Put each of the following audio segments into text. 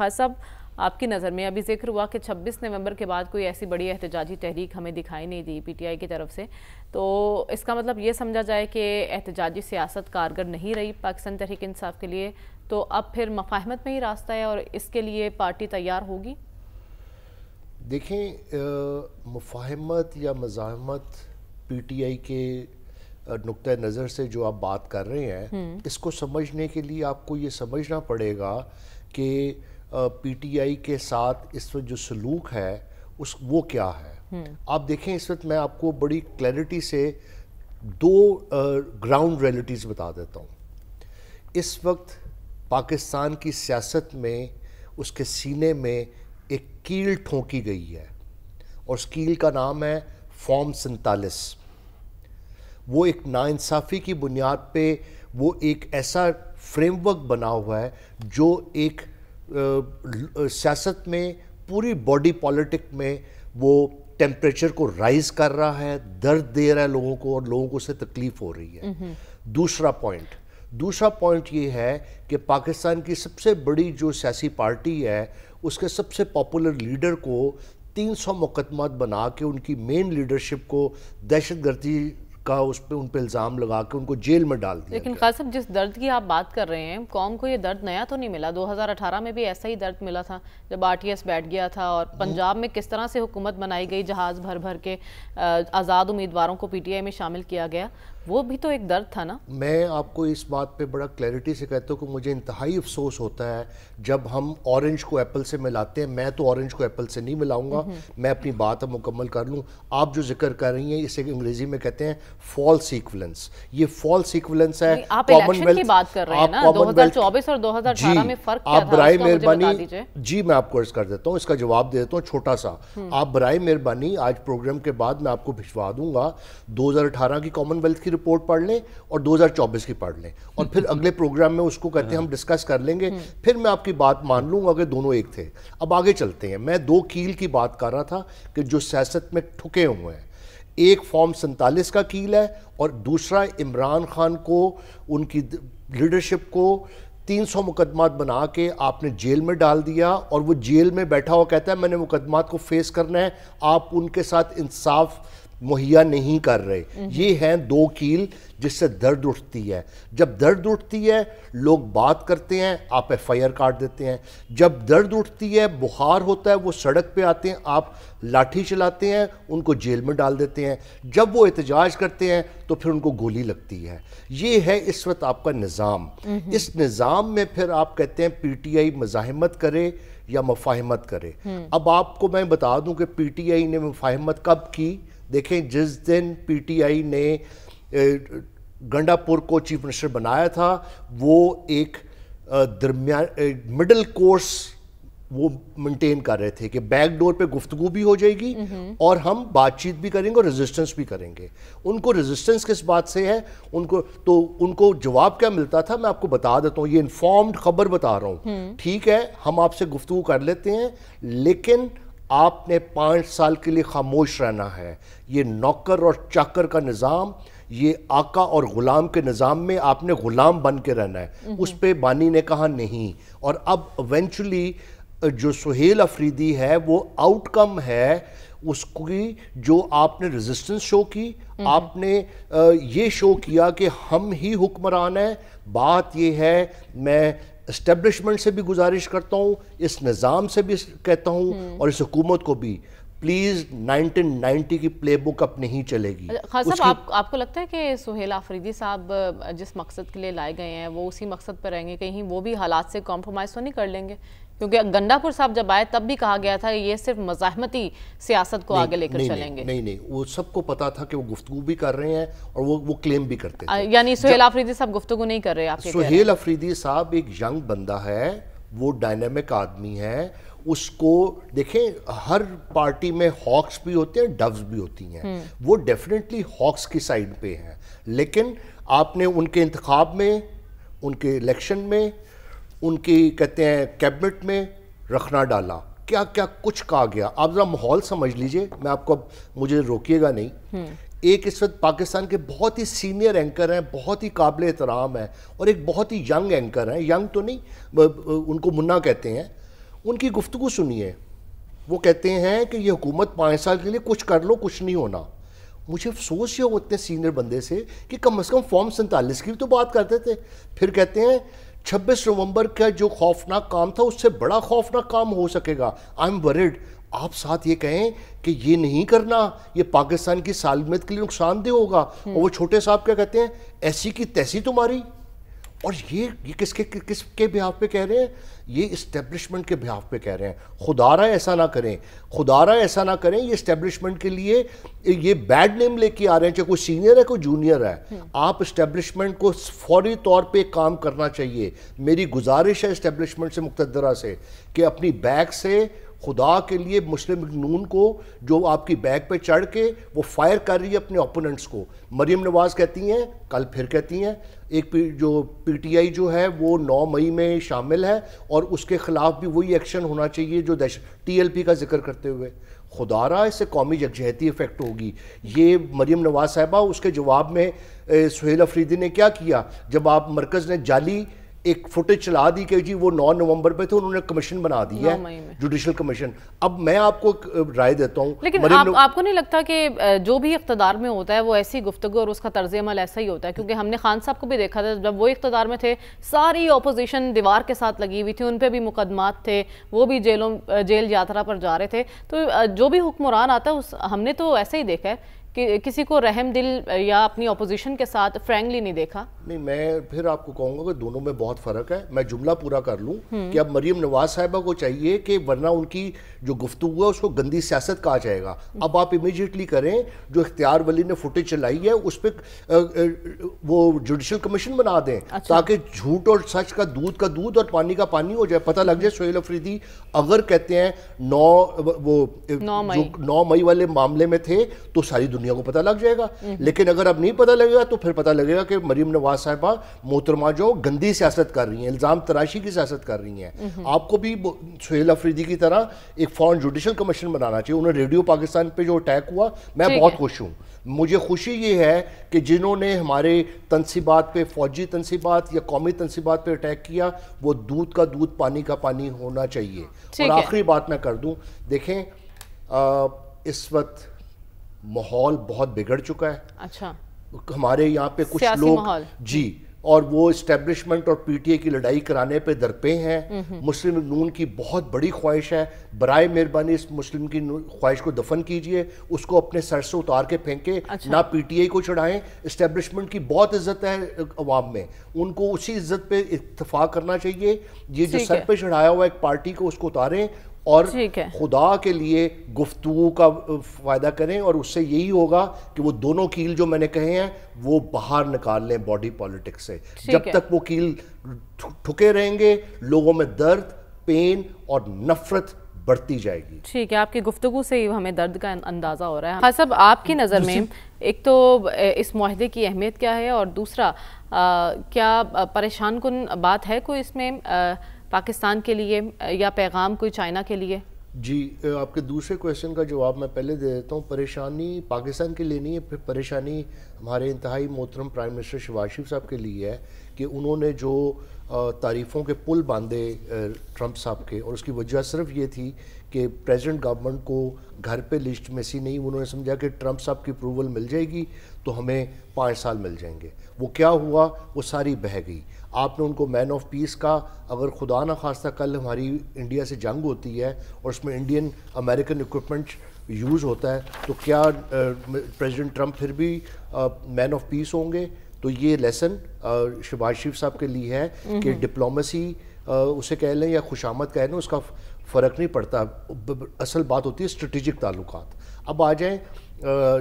خاص صاحب آپ کی نظر میں ابھی ذکر ہوا کہ 26 نومبر کے بعد کوئی ایسی بڑی احتجاجی تحریک ہمیں دکھائی نہیں دی پی ٹی آئی کی طرف سے، تو اس کا مطلب یہ سمجھا جائے کہ احتجاجی سیاست کارگر نہیں رہی پاکستان تحریک انصاف کے لیے، تو اب پھر مفاہمت میں ہی راستہ ہے اور اس کے لیے پارٹی تیار ہوگی؟ دیکھیں، مفاہمت یا مزاحمت پی ٹی آئی کے نقطہ نظر سے جو آپ بات کر رہے ہیں، اس کو سمجھنے کے لیے آپ کو یہ سمجھنا پڑے گا کہ پی ٹی آئی کے ساتھ اس وقت جو سلوک ہے وہ کیا ہے۔ آپ دیکھیں، اس وقت میں آپ کو بڑی کلیئرٹی سے دو گراؤنڈ ریئلٹیز بتا دیتا ہوں۔ اس وقت پاکستان کی سیاست میں اس کے سینے میں ایک کیل ٹھونکی گئی ہے، اور اس کیل کا نام ہے فارم 47۔ وہ ایک ناانصافی کی بنیاد پہ وہ ایک ایسا فریم ورک بنا ہوا ہے جو ایک سیاست میں پوری باڈی پالیٹک میں وہ ٹیمپریچر کو رائز کر رہا ہے، درد دے رہا ہے لوگوں کو، اور لوگوں کو اس سے تکلیف ہو رہی ہے۔ دوسرا پوائنٹ یہ ہے کہ پاکستان کی سب سے بڑی جو سیاسی پارٹی ہے، اس کے سب سے پاپولر لیڈر کو 300 مقدمات بنا کے ان کی مین لیڈرشپ کو دہشت گردی کا ان پہ الزام لگا کے ان کو جیل میں ڈال دیا۔ لیکن خالد صاحب، جس درد کی آپ بات کر رہے ہیں، قوم کو یہ درد نیا تو نہیں ملا۔ 2018 میں بھی ایسا ہی درد ملا تھا جب آر ٹی ایس بیٹھ گیا تھا، اور پنجاب میں کس طرح سے حکومت بنائی گئی، جہاز بھر بھر کے آزاد امیدواروں کو پی ٹی آئی میں شامل کیا گیا، وہ بھی تو ایک درد تھا نا۔ میں آپ کو اس بات پہ بڑا کلیئرٹی سے کہتا ہوں کہ مجھے انتہائی افسوس ہوتا ہے جب ہم اورنج کو ایپل سے ملاتے ہیں۔ میں تو اورنج کو ایپل سے نہیں ملاؤں گا، میں اپنی بات مکمل کر لوں۔ آپ جو ذکر کر رہی ہیں، اسے انگریزی میں کہتے ہیں فالس ایکویلنس۔ یہ فالس ایکویلنس ہے۔ آپ الیکشن کی بات کر رہے ہیں نا، 2024 اور 2018 میں فرق کیا تھا، اس کو مجھے بتا دیجئے۔ جی، میں آپ کو عرض کر دیتا ہوں، اس کا جواب دے دیتا ہوں چھوٹا سا۔ آپ برائے مہربانی آج پروگرام کے بعد میں آپ کو بھجوا دوں گا، 2018 کی کامن ویلتھ کی رپورٹ پڑھ لیں اور 2024 کی پڑھ لیں، اور پھر اگلے پروگرام میں اس کو کہتے ہیں ہم ڈسکس کر لیں گے، پھر میں آپ کی بات مان لوں گا کہ دونوں ایک تھے۔ اب آگے چلتے ہیں۔ میں دو کیل کی بات کر رہا تھا کہ جو سیاست میں ٹھکے ہوئے ہیں، ایک فارم 47 کا کیل ہے، اور دوسرا عمران خان کو ان کی لیڈرشپ کو 300 مقدمات بنا کے آپ نے جیل میں ڈال دیا، اور وہ جیل میں بیٹھا ہوا کہتا ہے میں نے مقدمات کو فیس کرنا ہے، آپ ان کے ساتھ انصاف مہیا نہیں کر رہے۔ یہ ہیں دو کیل جس سے درد اٹھتی ہے۔ جب درد اٹھتی ہے لوگ بات کرتے ہیں، آپ ایف آئی آر کاٹ دیتے ہیں۔ جب درد اٹھتی ہے، بخار ہوتا ہے، وہ سڑک پہ آتے ہیں، آپ لاٹھی چلاتے ہیں، ان کو جیل میں ڈال دیتے ہیں۔ جب وہ احتجاج کرتے ہیں تو پھر ان کو گولی لگتی ہے۔ یہ ہے اس وقت آپ کا نظام۔ اس نظام میں پھر آپ کہتے ہیں پی ٹی آئی مزاحمت کرے یا مفاہمت کرے۔ اب آپ کو میں بتا دوں کہ پی ٹی آئی نے مفاہمت کب کی۔ دیکھیں، جس دن پی ٹی آئی نے گنڈا پور کو چیف منسٹر بنایا تھا، وہ ایک مڈل کورس وہ مینٹین کر رہے تھے کہ بیک ڈور پہ گفتگو بھی ہو جائے گی اور ہم بات چیت بھی کریں گے اور ریزسٹنس بھی کریں گے۔ ان کو ریزسٹنس کس بات سے ہے؟ ان کو جواب کیا ملتا تھا، میں آپ کو بتا دیتا ہوں، یہ انفارمڈ خبر بتا رہا ہوں۔ ٹھیک ہے، ہم آپ سے گفتگو کر لیتے ہیں، لیکن آپ نے 5 سال کے لیے خاموش رہنا ہے۔ یہ نوکر اور چاکر کا نظام، یہ آقا اور غلام کے نظام میں آپ نے غلام بن کے رہنا ہے۔ اس پہ بانی نے کہا نہیں، اور اب ایونچولی جو سہیل افریدی ہے وہ آؤٹ کم ہے اس کی، جو آپ نے ریزسٹنس شو کی، آپ نے یہ شو کیا کہ ہم ہی حکمران ہیں۔ بات یہ ہے، میں اسٹیبلشمنٹ سے بھی گزارش کرتا ہوں، اس نظام سے بھی کہتا ہوں، اور اس حکومت کو بھی، پلیز 1990 کی پلے بک اب نہیں چلے گی۔ خالد صاحب، آپ کو لگتا ہے کہ سہیل آفریدی صاحب جس مقصد کے لیے لائے گئے ہیں وہ اسی مقصد پر رہیں گے؟ کہیں وہ بھی حالات سے کمپرومائز تو نہیں کر لیں گے؟ کیونکہ گنڈا پور صاحب جب آئے تب بھی کہا گیا تھا کہ یہ صرف مزاحمتی سیاست کو آگے لے کر چلیں گے۔ نہیں، وہ سب کو پتا تھا کہ وہ گفتگو بھی کر رہے ہیں اور وہ کلیم بھی کرتے تھے۔ یعنی سہیل آفریدی صاحب گفتگو نہیں کر رہے آپ کے؟ سہیل آفریدی صاحب ایک ینگ بندہ ہے، وہ ڈائنامک آدمی ہے۔ اس کو دیکھیں، ہر پارٹی میں ہاکس بھی ہوتے ہیں، ڈوز بھی ہوتی ہیں، وہ ڈیفینیٹلی ہاکس کی سائیڈ پہ ہیں، لیکن آپ نے ان کے انتخاب میں، ان کے الیکشن میں، ان کی کہتے ہیں کیبنٹ میں رکھنا ڈالا، کیا کیا کچھ کہا گیا۔ آپ ذرا ماحول سمجھ لیجئے، میں آپ کو، مجھے روکیے گا نہیں۔ ایک اس وقت پاکستان کے بہت ہی سینئر اینکر ہیں، بہت ہی قابل احترام ہیں، اور ایک بہت ہی ینگ اینکر ہیں، ینگ تو نہیں، ان کو منا کہتے ہیں، ان کی گفتگو سنیے. وہ کہتے ہیں کہ یہ حکومت 5 سال کے لیے کچھ کر لو, کچھ نہیں ہونا. مجھے افسوس یہ ہوتے ہیں سینئر بندے سے کہ کم از کم فارم 47 کی بھی تو بات کرتے تھے. پھر کہتے ہیں 26 نومبر کا جو خوفناک کام تھا اس سے بڑا خوفناک کام ہو سکے گا. I am word. آپ ساتھ یہ کہیں کہ یہ نہیں کرنا, یہ پاکستان کی سالمیت کے لیے نقصان دہ ہوگا, اور وہ چھوٹے صاحب کیا کہتے ہیں, ایسی کی تیسی تمہاری. اور یہ کس کے بہاف پہ کہہ رہے ہیں؟ یہ اسٹیبلشمنٹ کے بہاف پہ کہہ رہے ہیں. خدا را ایسا نہ کریں, خدا را ایسا نہ کریں. یہ اسٹیبلشمنٹ کے لیے یہ بیڈ نیم لے کے آ رہے ہیں, چاہے کوئی سینئر ہے کوئی جونیئر ہے. آپ اسٹیبلشمنٹ کو فوری طور پہ کام کرنا چاہیے. میری گزارش ہے اسٹیبلشمنٹ سے, مقتدرہ سے, کہ اپنی بیک سے خدا کے لیے مسلم نون کو جو آپ کی بیک پہ چڑھ کے وہ فائر کر رہی ہے اپنے اوپوننٹس کو. مریم نواز کہتی ہیں, کل پھر کہتی ہیں, ایک جو پی ٹی آئی جو ہے وہ 9 مئی میں شامل ہے اور اس کے خلاف بھی وہی ایکشن ہونا چاہیے جو ٹی ایل پی کا ذکر کرتے ہوئے. خدا را اس سے قومی یکجہتی افیکٹ ہوگی. یہ مریم نواز صاحبہ, اس کے جواب میں سہیل افریدی نے کیا کیا جب آپ مرکز نے جعلی ایک فوٹیج چلا دی کہ جی وہ 9 نومبر پہ تھے, انہوں نے کمیشن بنا دی ہے, جوڈیشل کمیشن. اب میں آپ کو رائے دیتا ہوں, لیکن آپ کو نہیں لگتا کہ جو بھی اقتدار میں ہوتا ہے وہ ایسی گفتگو اور اس کا طرز عمل ایسا ہی ہوتا ہے؟ کیونکہ ہم نے خان صاحب کو بھی دیکھا تھا جب وہ اقتدار میں تھے, ساری اپوزیشن دیوار کے ساتھ لگی ہوئی تھی, ان پہ بھی مقدمات تھے, وہ بھی جیل یاترا پر جا رہے تھے. تو جو بھی حکمران آتا ہے ہم نے تو ایسے ہی دیکھا ہے کہ کسی کو رحم دل یا اپنی اپوزیشن کے ساتھ فرینکلی نہیں دیکھا. نہیں, میں پھر آپ کو کہوں گا کہ دونوں میں بہت فرق ہے. میں جملہ پورا کر لوں کہ اب مریم نواز صاحبہ کو چاہیے کہ ورنہ ان کی جو گفتگو ہے اس کو گندی سیاست کہا جائے گا. اب آپ امیجیٹلی کریں, جو اختیار ولی نے فوٹیج چلائی ہے اس پہ وہ جوڈیشل کمیشن بنا دیں تاکہ جھوٹ اور سچ کا دودھ اور پانی کا پانی ہو جائے. پتہ لگ جائے سہیل افریدی اگر کہتے ہیں 9 مئی والے معاملے میں تھے تو ساری دنیا کو پتہ لگ جائے گا. لیکن اگر اب نہیں پتہ لگے گا تو پھر پتہ لگے گا کہ مریم نواز صاحبہ محترمہ جو گندی سیاست کر رہی ہیں, الزام تراشی کی سیاست کر رہی ہیں. آپ کو بھی سہیل افریدی کی طرح ایک فورن جوڈیشل کمیشن بنانا چاہیے. انہیں ریڈیو پاکستان پہ جو اٹیک ہوا, میں بہت خوش ہوں. مجھے خوشی یہ ہے کہ جنہوں نے ہمارے تنصیبات پہ, فوجی تنصیبات یا قومی تنصیبات پہ اٹیک کیا, وہ دودھ کا دودھ پانی کا پانی ہونا چاہیے. اور آخری بات میں کر دوں, دیکھیں اس وقت ماحول بہت بگڑ چکا ہے. اچھا, ہمارے یہاں پہ کچھ لوگ جی, اور وہ اسٹیبلشمنٹ اور پی ٹی اے کی لڑائی کرانے پہ درپے ہیں. مسلم نون کی بہت بڑی خواہش ہے, برائے مہربانی اس مسلم کی خواہش کو دفن کیجئے, اس کو اپنے سر سے اتار کے پھینکے. نہ پی ٹی اے کو چڑھائیں. اسٹیبلشمنٹ کی بہت عزت ہے عوام میں, ان کو اسی عزت پہ اتفاق کرنا چاہیے. یہ جو سر پہ چڑھایا ہوا ایک پارٹی کو, اس کو اتاریں اور خدا کے لیے گفتگو کا فائدہ کریں. اور اس سے یہی ہوگا کہ وہ دونوں کیل جو میں نے کہے ہیں وہ باہر نکال لیں باڈی پالیٹکس سے. جب تک وہ کیل ٹھکے رہیں گے لوگوں میں درد, پین اور نفرت بڑھتی جائے گی. ٹھیک ہے, آپ کی گفتگو سے ہمیں درد کا اندازہ ہو رہا ہے. خان صاحب, آپ کی نظر میں ایک تو اس معاہدے کی اہمیت کیا ہے, اور دوسرا کیا پریشان کن بات ہے کوئی اس میں پاکستان کے لیے, یا پیغام کوئی چائنا کے لیے؟ جی, آپ کے دوسرے کویسچن کا جواب میں پہلے دے دیتا ہوں. پریشانی پاکستان کے لیے نہیں ہے, پھر پریشانی ہمارے انتہائی محترم پرائم منسٹر شہباز شریف صاحب کے لیے ہے کہ انہوں نے جو تعریفوں کے پل باندھے ٹرمپ صاحب کے, اور اس کی وجہ صرف یہ تھی کہ پریزیڈنٹ گورنمنٹ کو گھر پہ لسٹ میں سی نہیں. انہوں نے سمجھا کہ ٹرمپ صاحب کی اپروول مل جائے گی تو ہمیں 5 سال مل جائیں گے. وہ کیا ہوا, وہ ساری بہہ گئی. آپ نے ان کو مین آف پیس کا, اگر خدا نہ خواستہ کل ہماری انڈیا سے جنگ ہوتی ہے اور اس میں انڈین امریکن اکوپمنٹ یوز ہوتا ہے, تو کیا پریزیڈنٹ ٹرمپ پھر بھی مین آف پیس ہوں گے؟ تو یہ لیسن شہباز شریف صاحب کے لیے ہے کہ ڈپلومیسی اسے کہہ لیں یا خوشامد کہہ لیں, اس کا فرق نہیں پڑتا. اصل بات ہوتی ہے اسٹریٹجک تعلقات. اب آ جائیں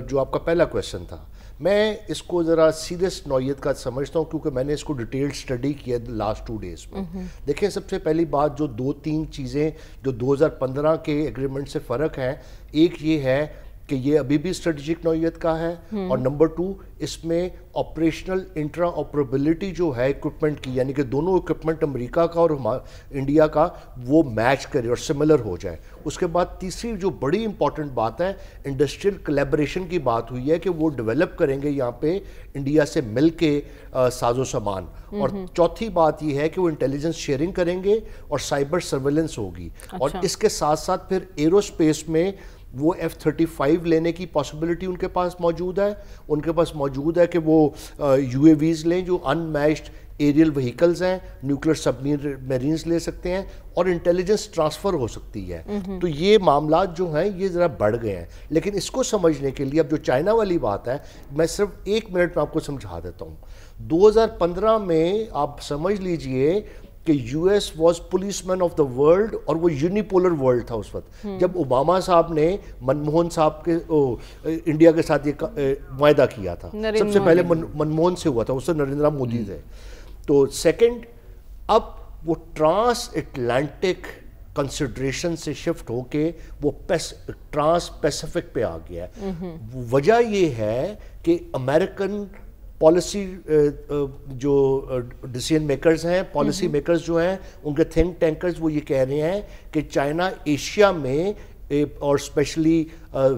جو آپ کا پہلا کویسچن تھا, میں اس کو ذرا سیریس نوعیت کا سمجھتا ہوں کیونکہ میں نے اس کو ڈیٹیل سٹڈی کیا لاسٹ 2 ڈیز میں. دیکھیں, سب سے پہلی بات جو 2-3 چیزیں جو 2015 کے ایگریمنٹ سے فرق ہیں, ایک یہ ہے کہ یہ ابھی بھی اسٹریٹجک نوعیت کا ہے، اور نمبر 2 اس میں آپریشنل انٹرا آپریبلٹی جو ہے اکوپمنٹ کی، یعنی کہ دونوں اکوپمنٹ امریکہ کا اور انڈیا کا وہ میچ کرے اور سملر ہو جائے۔ اس کے بعد تیسری جو بڑی امپورٹنٹ بات ہے انڈسٹریل کلیبریشن کی بات ہوئی ہے کہ وہ ڈیولپ کریں گے یہاں پہ انڈیا سے مل کے ساز و سامان، اور چوتھی بات یہ ہے کہ وہ انٹیلیجنس شیئرنگ کریں گے اور سائبر سرویلنس ہوگی، اور اس کے ساتھ ساتھ پھر ایرو اسپیس میں وہ F-35 لینے کی پاسبلٹی ان کے پاس موجود ہے، ان کے پاس موجود ہے کہ وہ UAVs لیں جو ان میچڈ ایریل وہیکلز ہیں، نیوکلیر سب میرینز لے سکتے ہیں، اور انٹیلیجنس ٹرانسفر ہو سکتی ہے۔ تو یہ معاملات جو ہیں یہ ذرا بڑھ گئے ہیں، لیکن اس کو سمجھنے کے لیے اب جو چائنا والی بات ہے میں صرف 1 منٹ میں آپ کو سمجھا دیتا ہوں۔ 2015 میں آپ سمجھ لیجئے کہ US was police man of the world, اور وہ یونیپولر ورلڈ تھا اس وقت جب اوباما صاحب نے منموہن صاحب کے انڈیا کے ساتھ یہ معاہدہ کیا تھا۔ سب سے پہلے منموہن سے ہوا تھا، اس سے نریندر مودی تھے۔ تو سیکنڈ، اب وہ ٹرانس اٹلانٹک کنسیڈریشن سے شفٹ ہو کے وہ ٹرانس پیسیفک پہ آ گیا ہے۔ وجہ یہ ہے کہ امریکن پالیسی جو ڈیسیژن میکرز ہیں، پالیسی میکرز جو ہیں، ان کے تھنک ٹینکرز وہ یہ کہہ رہے ہیں کہ چائنا ایشیا میں اور اسپیشلی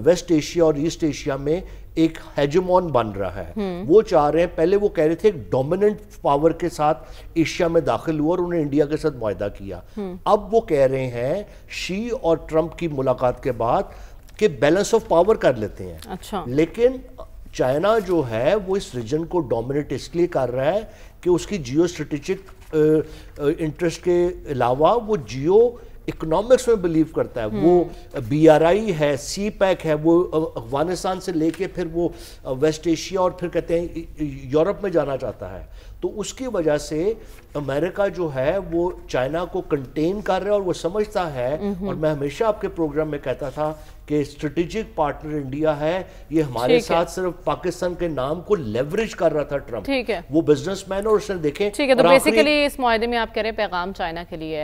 ویسٹ ایشیا اور ایسٹ ایشیا میں ایک ہیجمون بن رہا ہے۔ وہ چاہ رہے ہیں، پہلے وہ کہہ رہے تھے ایک ڈومیننٹ پاور کے ساتھ ایشیا میں داخل ہوا اور انہیں انڈیا کے ساتھ معاہدہ کیا۔ اب وہ کہہ رہے ہیں شی اور ٹرمپ کی ملاقات کے بعد کہ بیلنس آف پاور کر لیتے ہیں، لیکن چائنا جو ہے وہ اس ریجن کو ڈومینیٹ اس لیے کر رہا ہے کہ اس کی جیو اسٹریٹجک انٹرسٹ کے علاوہ وہ جیو اکنامکس میں بلیو کرتا ہے۔ وہ BRI ہے، سی پیک ہے، وہ افغانستان سے لے کے پھر وہ ویسٹ ایشیا اور پھر کہتے ہیں یورپ میں جانا چاہتا ہے۔ تو اس کی وجہ سے امریکہ جو ہے وہ چائنا کو کنٹین کر رہا ہے، اور وہ سمجھتا ہے، اور میں ہمیشہ آپ کے پروگرام میں کہتا تھا کہ اسٹریٹجک پارٹنر انڈیا ہے، یہ ہمارے ساتھ صرف پاکستان کے نام کو لیوریج کر رہا تھا ٹرمپ۔ وہ بزنس مین، اور اس نے دیکھیں ٹھیک ہے، تو بیسیکلی اس معاہدے میں آپ کہہ رہے ہیں پیغام چائنا کے لیے ہے۔